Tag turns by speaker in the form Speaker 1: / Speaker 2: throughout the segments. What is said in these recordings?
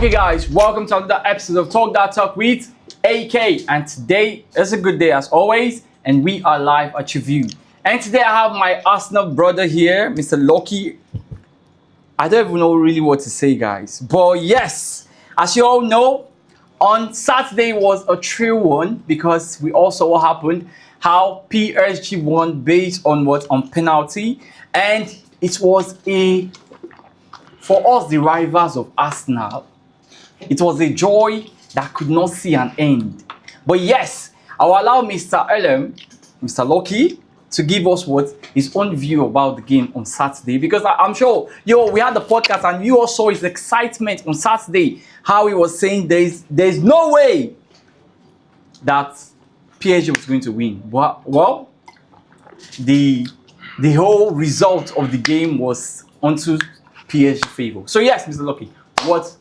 Speaker 1: Okay guys, welcome to another episode of Talk That Talk with AK, and today is a good day as always, and we are live at your view. And today I have my Arsenal brother here, Mr. Loki. I don't even know really what to say, guys, but yes, as you all know, on Saturday was a true one because we all saw what happened, how PSG won based on penalty, and it was for us, the rivals of Arsenal, it was a joy that could not see an end. But yes, I will allow Mr. Loki, to give us his own view about the game on Saturday, because I'm sure we had the podcast and you all saw his excitement on Saturday, how he was saying there's no way that PSG was going to win. Well, the whole result of the game was onto PSG favor. So yes, Mr. Loki, what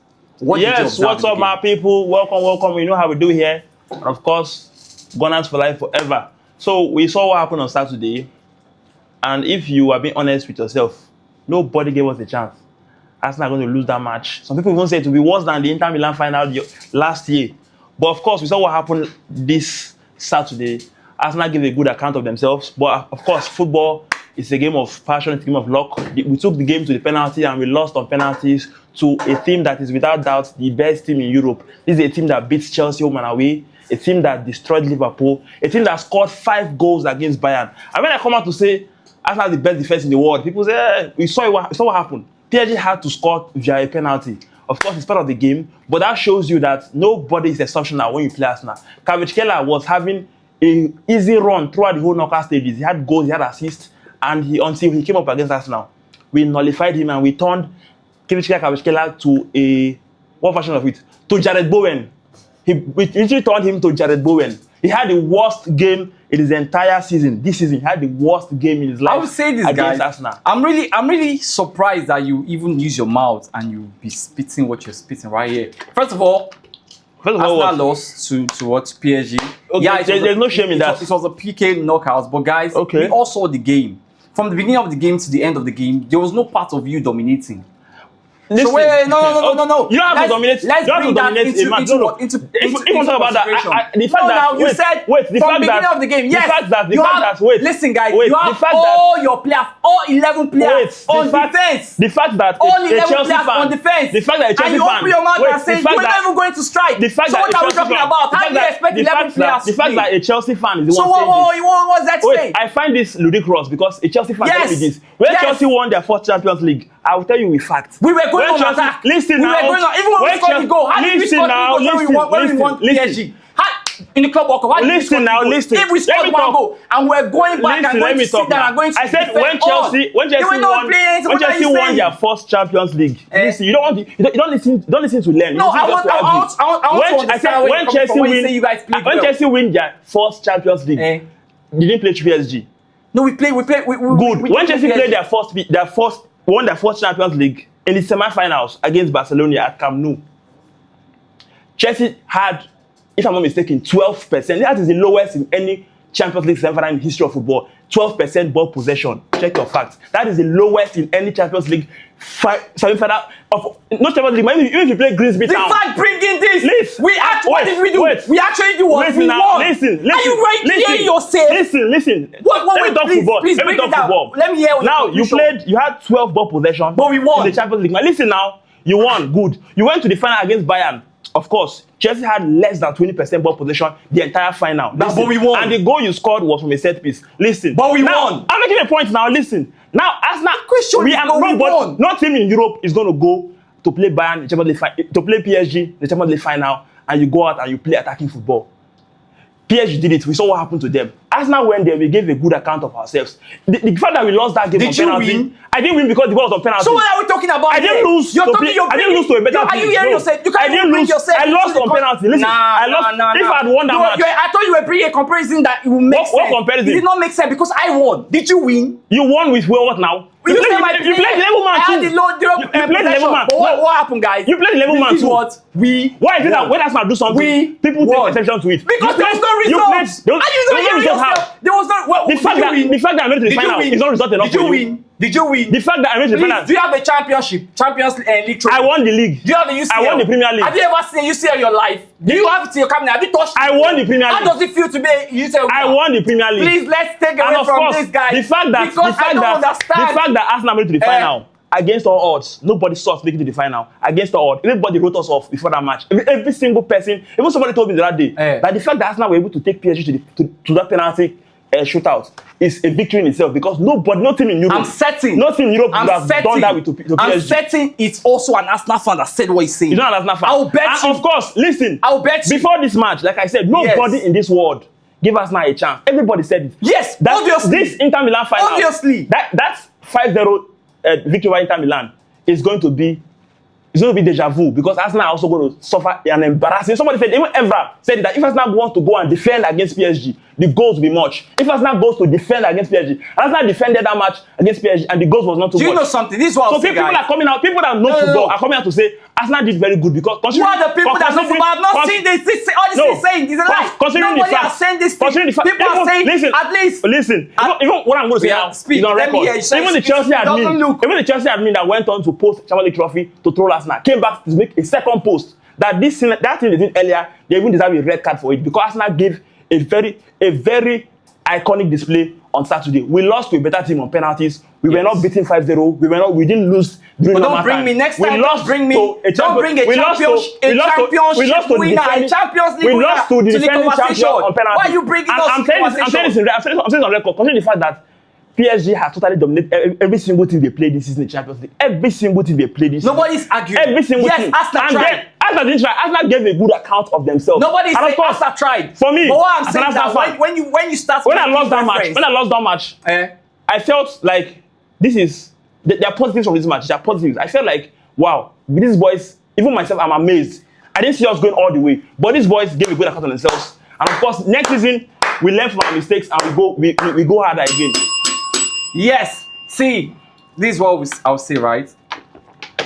Speaker 2: yes, what's up, my people? Welcome. You know how we do here. And of course, Gunners for life forever. So we saw what happened on Saturday. And if you are being honest with yourself, nobody gave us a chance. Arsenal are going to lose that match. Some people even say it will be worse than the Inter Milan final last year. But of course, we saw what happened this Saturday. Arsenal gave a good account of themselves. But of course, football is a game of passion, it's a game of luck. We took the game to the penalty and we lost on penalties to a team that is without doubt the best team in Europe. This is a team that beats Chelsea home and away, a team that destroyed Liverpool, a team that scored 5 goals against Bayern. And when I come out to say Arsenal is the best defense in the world, people say, we saw what happened. PSG had to score via a penalty. Of course, it's part of the game, but that shows you that nobody is exceptional when you play Arsenal. Kvaratskhelia was having an easy run throughout the whole knockout stages. He had goals, he had assists, and until he came up against Arsenal, we nullified him and we turned Kvaratskhelia to what version of it? To Jared Bowen. We literally turned him to Jared Bowen. He had the worst game in his entire season. This season, he had the worst game in his life.
Speaker 1: I would say this,
Speaker 2: against
Speaker 1: guys.
Speaker 2: Arsenal.
Speaker 1: I'm really surprised that you even use your mouth and you be spitting what you're spitting right here. First of all, Arsenal lost to PSG.
Speaker 2: Okay, yeah, there's no shame in that.
Speaker 1: It was a PK knockout, but guys, we all saw the game. From the beginning of the game to the end of the game, there was no part of you dominating.
Speaker 2: Listen,
Speaker 1: so wait, no.
Speaker 2: You don't have to dominate.
Speaker 1: Let's bring that into
Speaker 2: about that. The fact that
Speaker 1: you said from the beginning of the game, yes. Listen, guys, you have all your players, all 11 players on defense.
Speaker 2: The fact that
Speaker 1: all 11 players on defense.
Speaker 2: The fact that a Chelsea fan,
Speaker 1: and you open your mouth and say you're not even going to strike.
Speaker 2: The fact
Speaker 1: so what are we talking about? How do you expect 11 players?
Speaker 2: The fact that a Chelsea fan is the one saying this.
Speaker 1: So what's that saying?
Speaker 2: I find this ludicrous because a Chelsea fan tells me this. When Chelsea won their first Champions League, I will tell you with facts.
Speaker 1: We were going on attack.
Speaker 2: Listen now.
Speaker 1: We were going on. Even when we scored the goal, how did we score the goal when we won PSG? In the club walk up,
Speaker 2: listen.
Speaker 1: If we scored one goal and we're going back and going to sit down and going to
Speaker 2: I said when Chelsea won their first Champions League. Listen, you don't listen to learn.
Speaker 1: No, I want to understand when
Speaker 2: Chelsea win their first Champions League, they didn't play PSG.
Speaker 1: No, we played.
Speaker 2: Good. When Chelsea played won their first Champions League in the semi-finals against Barcelona at Camp Nou, Chelsea had, if I'm not mistaken, 12%. That is the lowest in any Champions League semi-final in the history of football. 12% ball possession. Check your facts. That is the lowest in any Champions League semi-final of not Champions League. Even if you play Grimsby Town.
Speaker 1: The fact bringing this.
Speaker 2: Listen.
Speaker 1: What did we do? We actually do what we won.
Speaker 2: Listen.
Speaker 1: Are you right here yourself?
Speaker 2: Listen.
Speaker 1: Let me talk football. Please break it down. Let me hear what
Speaker 2: now you had 12 ball possession.
Speaker 1: But we won
Speaker 2: in the Champions League. Now listen now. You won. Good. You went to the final against Bayern. Of course, Chelsea had less than 20% ball possession the entire final.
Speaker 1: But we won.
Speaker 2: And the goal you scored was from a set piece. Listen.
Speaker 1: But we
Speaker 2: won. I'm making a point now. Listen. Now, Arsenal,
Speaker 1: we won.
Speaker 2: No team in Europe is going to go to play Bayern, to play PSG, the Champions League final, and you go out and you play attacking football. PSG did it. We saw what happened to them. Arsenal went there. We gave a good account of ourselves. The fact that we lost that game on penalty.
Speaker 1: Win?
Speaker 2: I didn't win because the ball was on penalty.
Speaker 1: So what are we talking about?
Speaker 2: I didn't lose. I didn't lose to a better team.
Speaker 1: Are you hearing yourself? You can't even bring yourself.
Speaker 2: I lost on penalty. Listen, I lost. If I had won that match,
Speaker 1: I thought you were bringing a comparison that it would make sense.
Speaker 2: What comparison?
Speaker 1: It did not make sense because I won. Did you win?
Speaker 2: You won with what now? You played 11 matches.
Speaker 1: I had the
Speaker 2: played 11 man.
Speaker 1: But what happened, guys?
Speaker 2: You played 11 man too.
Speaker 1: What?
Speaker 2: Why is it that when Arsenal do something, people take exception to it?
Speaker 1: Because there was no result. There was no.
Speaker 2: The fact that I made it to the final is not result enough for you.
Speaker 1: Did you win?
Speaker 2: The fact that I made it to the final.
Speaker 1: Do you have a Champions League trophy?
Speaker 2: I won the league.
Speaker 1: Do you have the UCL?
Speaker 2: I won the Premier League.
Speaker 1: Have you ever seen UCL in your life? Do you have it in your cabinet? Have you touched it?
Speaker 2: I won the Premier League.
Speaker 1: How does it feel to be a UCL?
Speaker 2: I won the Premier League.
Speaker 1: Please, let's take away from this guy.
Speaker 2: The fact that Arsenal made it to the final against all odds, nobody saw us making it to the final. Against all odds, everybody wrote us off before that match. Every single person, even somebody told me the other day that the fact that Arsenal were able to take PSG to that penalty shootout is a victory in itself because no team in Europe.
Speaker 1: I'm certain.
Speaker 2: No team in Europe would have done that with PSG.
Speaker 1: I'm certain it's also an Arsenal fan that said what he's saying.
Speaker 2: He's not an Arsenal fan.
Speaker 1: I'll bet you.
Speaker 2: Of course, listen.
Speaker 1: I'll bet you.
Speaker 2: Before this match, like I said, nobody in this world gave Arsenal a chance. Everybody said it.
Speaker 1: Yes, obviously.
Speaker 2: This Inter Milan final.
Speaker 1: Obviously.
Speaker 2: That's 5-0 victory over Inter Milan is going to be deja vu because Arsenal are also going to suffer an embarrassing. Somebody said, even Evra said that if Arsenal wants to go and defend against PSG, the goals will be much. If Arsenal goes to defend against PSG, Arsenal defended that match against PSG and the goals was not too much.
Speaker 1: Do you know something? This is what
Speaker 2: people are coming out, people that know football are coming out to say Arsenal did very good because
Speaker 1: who are the people that know football? I've not seen this. All this is saying is a lie. Nobody has saying this thing. People are saying at least.
Speaker 2: Listen, even what I'm going to say now is on record. Even the Chelsea admin that went on to post Champions League trophy to troll Arsenal came back to make a second post that that thing they did earlier, they even deserve a red card for it because Arsenal gave a very iconic display on Saturday. We lost to a better team on penalties. We were not beating 5-0. We didn't lose during
Speaker 1: but don't bring time. Me next time. Don't bring me. Don't bring a championship winner, a Champions League winner to the conversation. Why are you bringing us to the conversation?
Speaker 2: I'm saying on record, considering the fact that PSG has totally dominated every single team they played this season in the Champions League. Every single team they played this season.
Speaker 1: Nobody's arguing.
Speaker 2: Every single team.
Speaker 1: Yes, Arsenal tried.
Speaker 2: Arsenal didn't try. Arsenal gave a good account of themselves.
Speaker 1: Nobody's saying Arsenal tried.
Speaker 2: For me,
Speaker 1: but what I'm saying that when you start
Speaker 2: when I lost that match, I felt like there are positives from this match. There are positives. I felt like, wow, with these boys, even myself, I'm amazed. I didn't see us going all the way, but these boys gave a good account of themselves. And of course, next season we learn from our mistakes and we go harder again.
Speaker 1: Yes. See, this is what I'll say, right?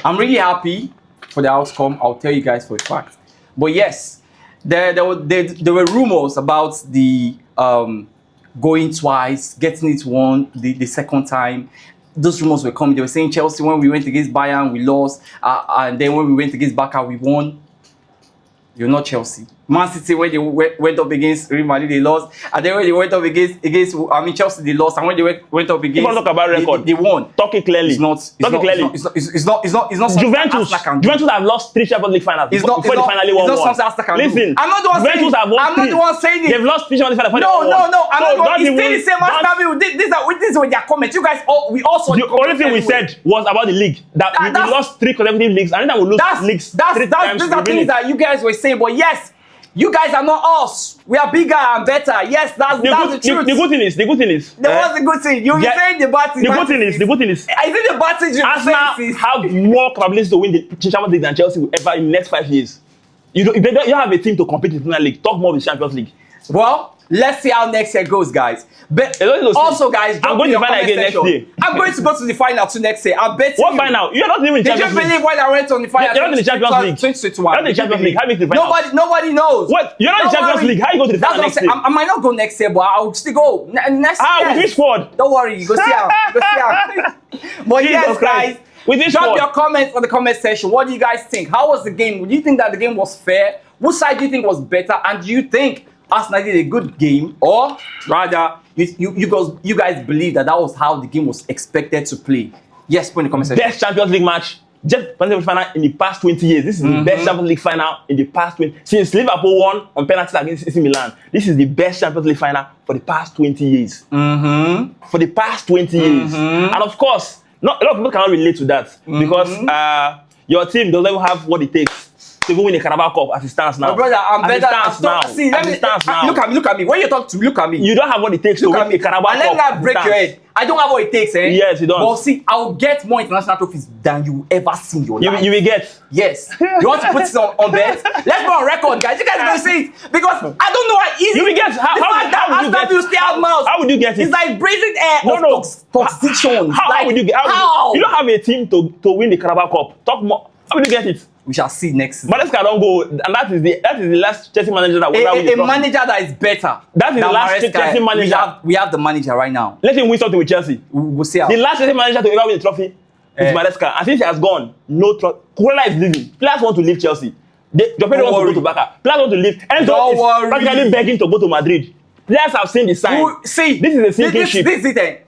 Speaker 1: I'm really happy for the outcome. I'll tell you guys for a fact. But yes, there were rumors about the going twice, getting it won the second time. Those rumors were coming. They were saying Chelsea, when we went against Bayern, we lost. And then when we went against Barca, we won. You're not Chelsea. Man City, when they went up against Real Madrid, they lost. And then when they went up against Chelsea, they lost. And when they went up against,
Speaker 2: talk about record.
Speaker 1: They won.
Speaker 2: Talk it clearly.
Speaker 1: It's not
Speaker 2: Juventus have lost 3 Champions League finals before they finally won one. Listen,
Speaker 1: I'm not the one saying it. I'm not the one saying it.
Speaker 2: They've lost 3 Champions League finals.
Speaker 1: No. I'm not the one. It's still the same as this is with their comments. You guys, we also.
Speaker 2: The only thing we said was about the league that we lost 3 consecutive leagues, and then we lose leagues. These
Speaker 1: are things that you guys were saying, but yes. You guys are not us. We are bigger and better. Yes, that's the truth.
Speaker 2: The good thing is.
Speaker 1: What's the good thing? You're saying the bad thing.
Speaker 2: The good thing is.
Speaker 1: Is it the bad thing?
Speaker 2: Arsenal have more capabilities to win the Champions League than Chelsea will ever in the next 5 years. You don't have a team to compete in the Premier League. Talk more with the Champions League.
Speaker 1: Well, let's see how next year goes, guys. But also, guys,
Speaker 2: I'm going to the final again next year.
Speaker 1: I'm going to go to the final too next year. I bet.
Speaker 2: What final? You're not even in the Champions League.
Speaker 1: Did you believe when I went on the final?
Speaker 2: You're not in the Champions League.
Speaker 1: 2021.
Speaker 2: You're not in the Champions League. How do you make the final?
Speaker 1: Nobody knows.
Speaker 2: What? You're not in the Champions League. How you go to the final next year?
Speaker 1: I might not go next year, but I'll still go next year.
Speaker 2: With which squad?
Speaker 1: Don't worry. You go see how. But yes, guys. Drop your comments on the comment section. What do you guys think? How was the game? Do you think that the game was fair? Which side do you think was better? And do you think Arsenal did a good game, or rather, you guys believe that was how the game was expected to play? Yes, put in the comment section.
Speaker 2: Best Champions League match, just final in the past 20 years. This is the best Champions League final in the past 20 since Liverpool won on penalties against AC Milan. This is the best Champions League final for the past 20 years. For the past 20 years, and of course, not a lot of people cannot relate to that because your team doesn't even have what it takes to go win the Carabao Cup as it stands now.
Speaker 1: My brother, I'm
Speaker 2: as
Speaker 1: better.
Speaker 2: It stands now.
Speaker 1: See, let me
Speaker 2: now.
Speaker 1: Look at me. When you talk to me, look at me.
Speaker 2: You don't have what it takes to win the Carabao Cup.
Speaker 1: Let me not break your head. I don't have what it takes, eh?
Speaker 2: Yes, you don't.
Speaker 1: But see, I'll get more international trophies than you ever see in your life.
Speaker 2: You will get.
Speaker 1: Yes. You want to put it on bet? Let's go on record, guys. You guys don't see it because I don't know how easy.
Speaker 2: You will get. How would you get? How would you get it?
Speaker 1: It's like breathing air
Speaker 2: no.
Speaker 1: toxicity.
Speaker 2: How would you get?
Speaker 1: How?
Speaker 2: You don't have a team to win the Carabao Cup. Talk more. How will you get it?
Speaker 1: We shall see next season.
Speaker 2: Maresca don't go, and that is the last Chelsea manager that will win.
Speaker 1: A manager that is better.
Speaker 2: That is the last Chelsea manager.
Speaker 1: We have the manager right now.
Speaker 2: Let him win something with Chelsea.
Speaker 1: We'll see how.
Speaker 2: The last Chelsea manager to ever win the trophy is Maresca. And since he has gone, no trophy. Kuala is leaving. Players want to leave Chelsea. Jope want to go to Barca. Players want to leave. Enzo is practically begging to go to Madrid. Players have seen the sign.
Speaker 1: See,
Speaker 2: this is a sinking ship.
Speaker 1: This is it.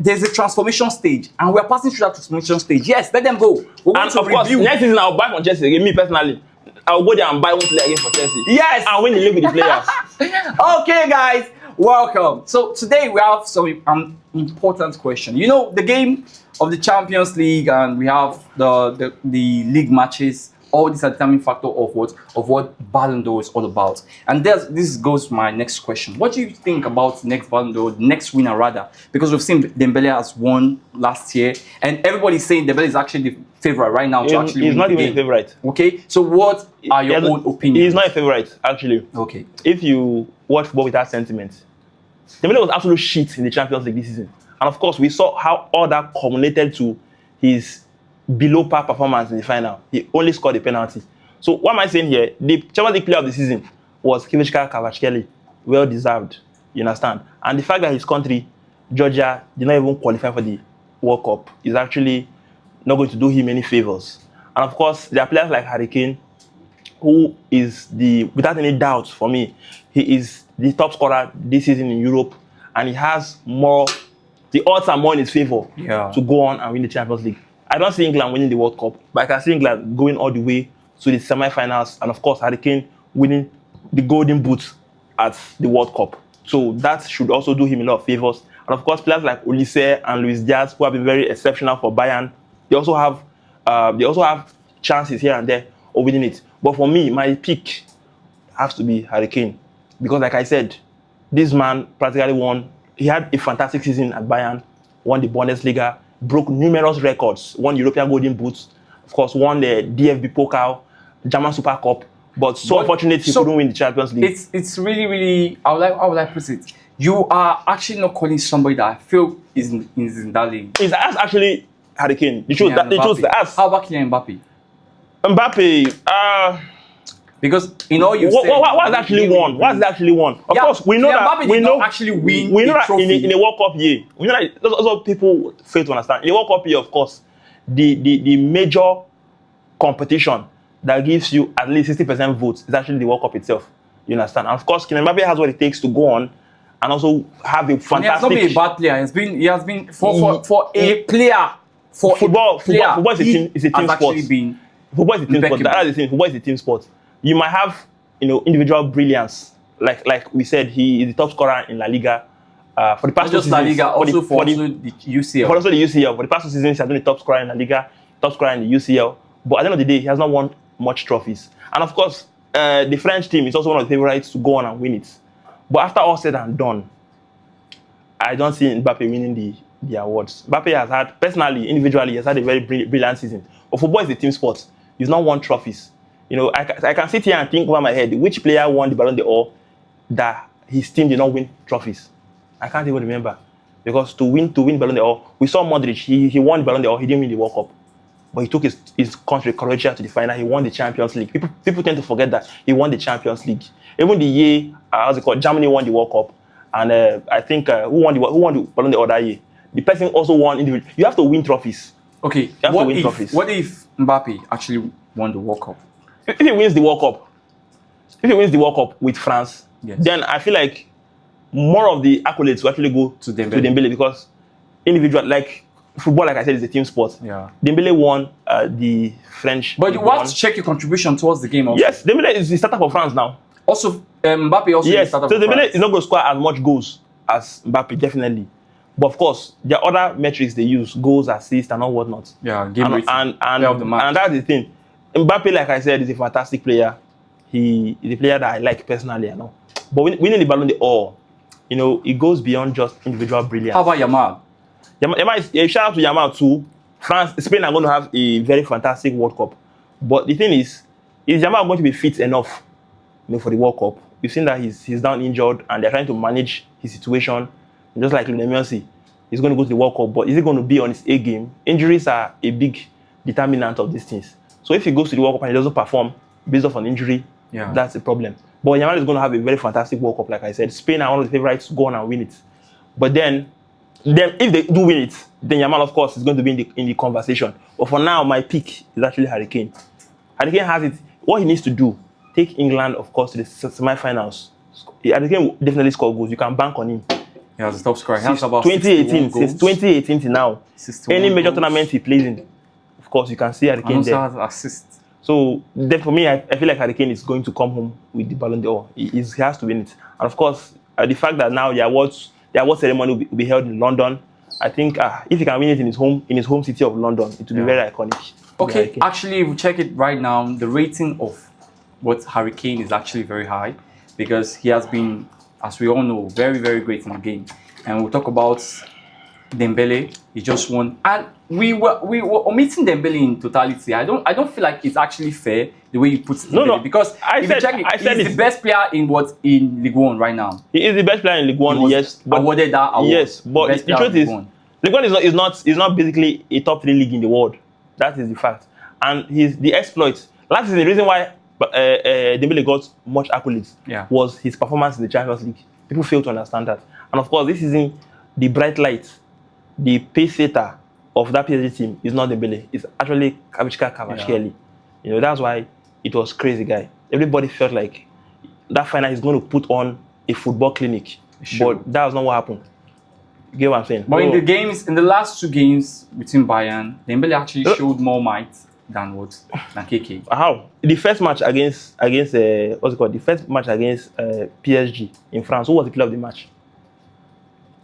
Speaker 1: There's a transformation stage, and we're passing through that transformation stage. Yes, let them go. We're going to
Speaker 2: of course, next season I'll buy from Chelsea again. Me personally, I'll go there and buy one player again for Chelsea.
Speaker 1: Yes,
Speaker 2: and win the league with the players.
Speaker 1: Okay, guys, welcome. So today we have some important question. You know, the game of the Champions League, and we have the league matches. All these are determining factor of what Ballon d'Or is all about. And this goes to my next question. What do you think about the next Ballon d'Or, the next winner rather? Because we've seen Dembele has won last year, and everybody's saying Dembele is actually the favorite right now to actually win.
Speaker 2: He's not even a favorite.
Speaker 1: Okay, so what are your own opinions?
Speaker 2: He's not a favorite, actually.
Speaker 1: Okay.
Speaker 2: If you watch football with that sentiment, Dembele was absolute shit in the Champions League this season. And of course, we saw how all that culminated to his below par performance in the final. He only scored a penalty. So what am I saying here? The Champions League player of the season was Kivishka Kvaratskhelia. Well deserved. You understand? And the fact that his country, Georgia, did not even qualify for the World Cup is actually not going to do him any favors. And of course, there are players like Harry Kane, who is without any doubt for me, he is the top scorer this season in Europe, and he has the odds are more in his favor to go on and win the Champions League. I don't see England winning the World Cup, but I can see England going all the way to the semi-finals, and of course Harry Kane winning the Golden Boot at the World Cup. So that should also do him a lot of favors. And of course, players like Olise and Luis Diaz, who have been very exceptional for Bayern, they also have chances here and there of winning it. But for me, my pick has to be Harry Kane, because like I said, this man practically won. He had a fantastic season at Bayern, won the Bundesliga, broke numerous records, won European Golden Boots, of course, won the DFB Pokal, German Super Cup, but unfortunately he couldn't win the Champions League. It's
Speaker 1: really, really, how would I put it? You are actually not calling somebody that I feel is in that league.
Speaker 2: It's actually Harry Kane. You chose that.
Speaker 1: How about Kylian Mbappe?
Speaker 2: Mbappe,
Speaker 1: because in all you said,
Speaker 2: what's actually won? What's actually won? Of course, we know that we know
Speaker 1: actually win.
Speaker 2: We know that in a World Cup year, we know that that's what people fail to understand. In a World Cup year, of course, the major competition that gives you at least 60% votes is actually the World Cup itself. You understand? And of course, Kylian Mbappe has what it takes to go on and also have a fantastic. He has not been a bad player. He has been for a player. For football is a team sport. Football is a team sport. That's the thing. Football is a team sport. You might have, individual brilliance. Like we said, he is the top scorer in La Liga. For the past two seasons,
Speaker 1: La Liga, also for the UCL.
Speaker 2: For also the UCL. For the past 2 seasons, he has been the top scorer in La Liga, top scorer in the UCL. But at the end of the day, he has not won much trophies. And of course, the French team is also one of the favorites to go on and win it. But after all said and done, I don't see Mbappe winning the awards. Mbappe has had, personally, individually, he has had a very brilliant season. But football is a team sport. He's not won trophies. I can sit here and think over my head, which player won the Ballon d'Or that his team did not win trophies? I can't even remember. Because to win Ballon d'Or, we saw Modric, he won the Ballon d'Or, he didn't win the World Cup. But he took his country, Croatia, to the final. He won the Champions League. People tend to forget that he won the Champions League. Even the year, Germany won the World Cup. And I think, who won the Ballon d'Or that year? The person also won individually. You have to win trophies.
Speaker 1: Okay, what if Mbappe actually won the World Cup?
Speaker 2: If he wins the World Cup with France, then I feel like more of the accolades will actually go to Dembele, because individual, like football, like I said, is a team sport. Yeah. Dembele won the French.
Speaker 1: But you have to check your contribution towards the game also.
Speaker 2: Yes, Dembele is the starter for France now.
Speaker 1: Also, Mbappe also is the starter for France. So
Speaker 2: Dembele is not going to score as much goals as Mbappe, definitely. But of course, there are other metrics they use, goals, assists, and all whatnot.
Speaker 1: Yeah, game rating.
Speaker 2: And that's the thing. Mbappe, like I said, is a fantastic player. He is a player that I like personally, I know. But winning the Ballon d'Or, you know, it goes beyond just individual brilliance.
Speaker 1: How about Yamal?
Speaker 2: Yamal is, shout out to Yamal too. Spain are going to have a very fantastic World Cup. But the thing is Yamal going to be fit enough, you know, for the World Cup? We've seen that he's down injured and they're trying to manage his situation. Just like Lionel Messi, he's going to go to the World Cup, but is he going to be on his A game? Injuries are a big determinant of these things. So if he goes to the World Cup and he doesn't perform based off an injury, that's a problem. But Yamal is going to have a very fantastic World Cup, like I said. Spain are one of the favorites to go on and win it. But then if they do win it, then Yamal, of course, is going to be in the conversation. But for now, my pick is actually Harry Kane. Harry Kane has it. What he needs to do, take England, of course, to the semi-finals. Harry Kane will definitely score goals. You can bank on him.
Speaker 1: He has a top scorer. He has about
Speaker 2: 2018 till now. Any major tournament he plays in, of course, you can see Harry Kane there.
Speaker 1: Also has assists.
Speaker 2: So then for me, I feel like Harry Kane is going to come home with the Ballon d'Or. He has to win it. And of course, the fact that now the award ceremony will be held in London, I think if he can win it in his home city of London, it will be very iconic.
Speaker 1: Okay, actually, if we check it right now, the rating of what Harry Kane is actually very high because he has been, as we all know, very, very great in the game. And we'll talk about Dembele. He just won, and we were omitting Dembele in totality. I don't feel like it's actually fair the way you put Dembele,
Speaker 2: no,
Speaker 1: because if you check it, he's the best player in Ligue 1 right now.
Speaker 2: He is the best player in Ligue 1, yes. But
Speaker 1: awarded that award.
Speaker 2: Yes, but the truth is, Ligue 1 is not basically a top 3 league in the world. That is the fact. And the exploits. Last season, the reason why Dembele got much accolades was his performance in the Champions League. People fail to understand that. And of course, this season, the bright light, the pace setter of that PSG team is not Dembele. It's actually Kvaratskhelia. You know, that's why it was crazy, guy. Everybody felt like that final is going to put on a football clinic. But that was not what happened. You get what I'm saying?
Speaker 1: But in the last 2 games between Bayern, Dembele actually showed more might than KK.
Speaker 2: How? The first match against what's it called? The first match against PSG in France. Who was the player of the match?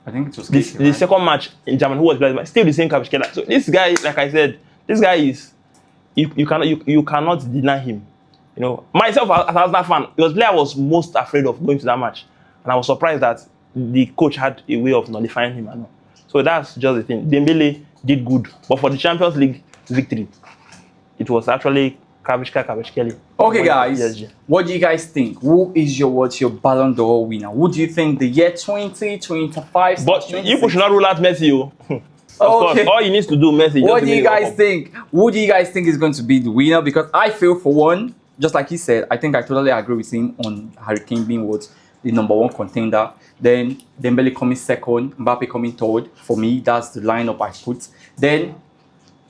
Speaker 1: I think it was
Speaker 2: KK, the second match in Germany. Who was the player of the match? Still the same Kvaratskhelia. So this guy, like I said, this guy is you cannot deny him. You know, myself as an Arsenal fan, it was the player I was most afraid of going to that match, and I was surprised that the coach had a way of nullifying him. And all. So that's just the thing. Dembele did good, but for the Champions League victory, it was actually Kvaratskhelia. Okay,
Speaker 1: guys, what do you guys think? Who is your Ballon d'Or winner? Who do you think the year 2025?
Speaker 2: But you should not rule out Messi. Of course, all he needs to do, Messi.
Speaker 1: What do you guys think? Who do you guys think is going to be the winner? Because I feel, for one, just like he said, I think I totally agree with him on Harry Kane being the number 1 contender. Then Dembele coming second, Mbappe coming third. For me, that's the lineup I put. Then,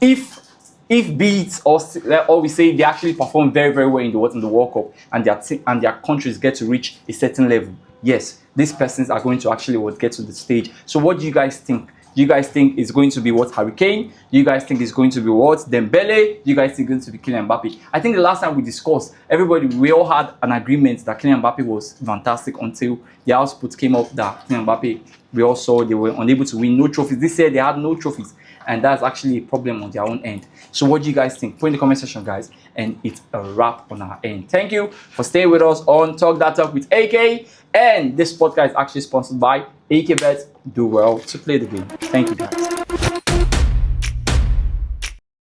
Speaker 1: if beats or we say they actually perform very, very well in the World Cup and their countries get to reach a certain level, yes, these persons are going to actually get to the stage. So what do you guys think? Do you guys think it's going to be Harry Kane? Do you guys think it's going to be Dembele? Do you guys think it's going to be Kylian Mbappe? I think the last time we discussed, we all had an agreement that Kylian Mbappe was fantastic until the output came up that Kylian Mbappe, we all saw they were unable to win no trophies. This year they had no trophies, and that's actually a problem on their own end. So what do you guys think? Put in the comment section, guys, and it's a wrap on our end. Thank you for staying with us on Talk That Talk with AK, and this podcast is actually sponsored by AK Bet. Do well to play the game. Thank you, guys.